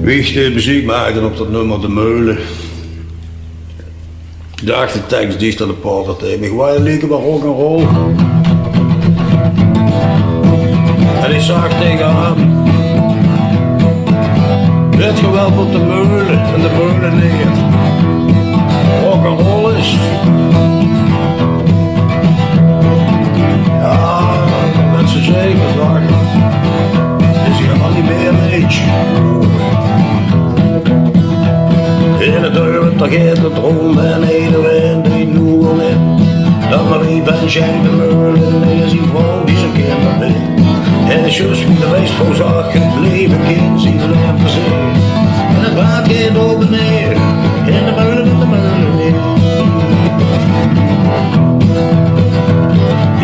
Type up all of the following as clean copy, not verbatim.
Wicht de muziek maakte op dat nummer De Meulen. De achtertekst die staat de pater tegen me. Wij lieken bij rock'n'roll. En ik zag tegen hem. Let je wel op de meulen en de meulen neer. Rock'n'roll is. Ja, dat ze zeker zeggen. Is helemaal niet meer een beetje. In de deur, daar gaat het rond en iedereen die nu al in. Dat Marie van Schenk de meulen is die vrouw die zijn kinderen bent. En is juist wie de rest van zag, het leven kind ziet alleen plezier. En het water gaat op en neer, in de meulen met de meulen neer.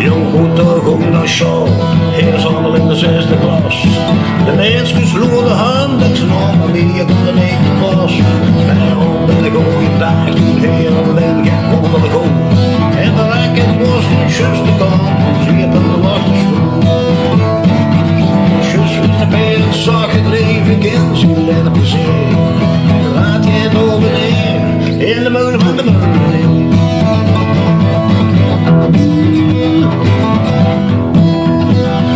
Jong goed toch ook naar show, hier is allemaal in de 6e klas. De mensen sloegen de hand, ik snap maar wie je kon er niet pas. Daarom ben ik ook een dag toen heel alleen ging onder de goot. En de raket was van juist de kant, zie je op de wachterstoel. Juist van de beeld zag het leven kind zien en plezier. Laat je het over neer, in de meulen van de meulen.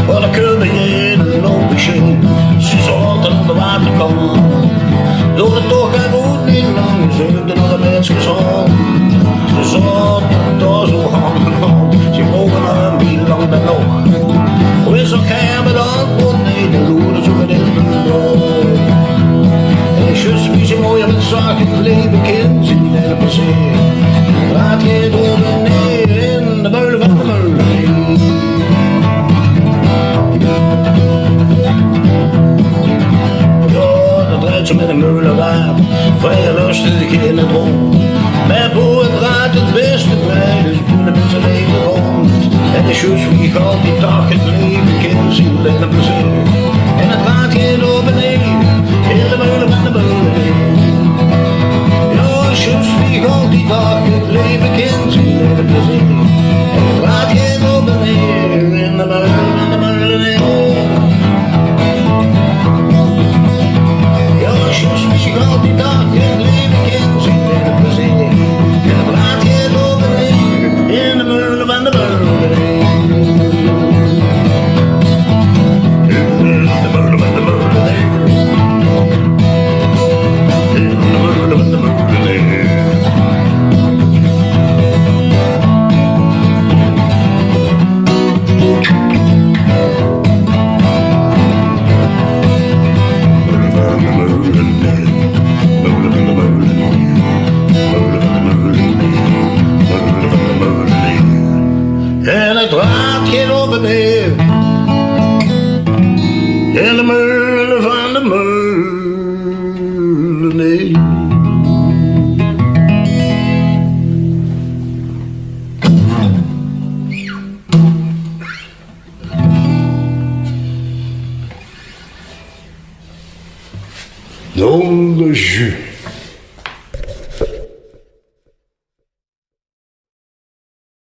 Wat een kunnen je in een open zee, ze zaten aan de waterkant. Door de tocht en goed niet lang, zeugde naar de mensen gezond. Ze zaten daar zo hand in hand, ze vroegen aan wie lang dan nog. Hoe is er geen met antwoord, nee, de loeren zoeken in de loop. En juist wie ze mooi aan het zag, het leven kind, zien die hele plezier. Laat je door de neer, in de meulen van de meulen. Ze met een meulenraad, vrij lustig in het rond. Mijn boer draait het beste bij, dus boenen met zijn leven rond. En de juist wie gaat die dag het leven kind zien en een plezier. En het draait geen door beneden, in de meulen van de meulen. Ja, juist wie gaat die dag het leven kind zien en een plezier. En het draait geen door beneden, in de meulen van de meulen. Je gaat die dag het leven kind zien en het plezier. En het laat je door beneden, in de meulen van de meulen. In de meulen van de meulen. In de meulen van de meulen. En het draait geen op en neer, in de meulen van de meulen, nee. Nom de jus.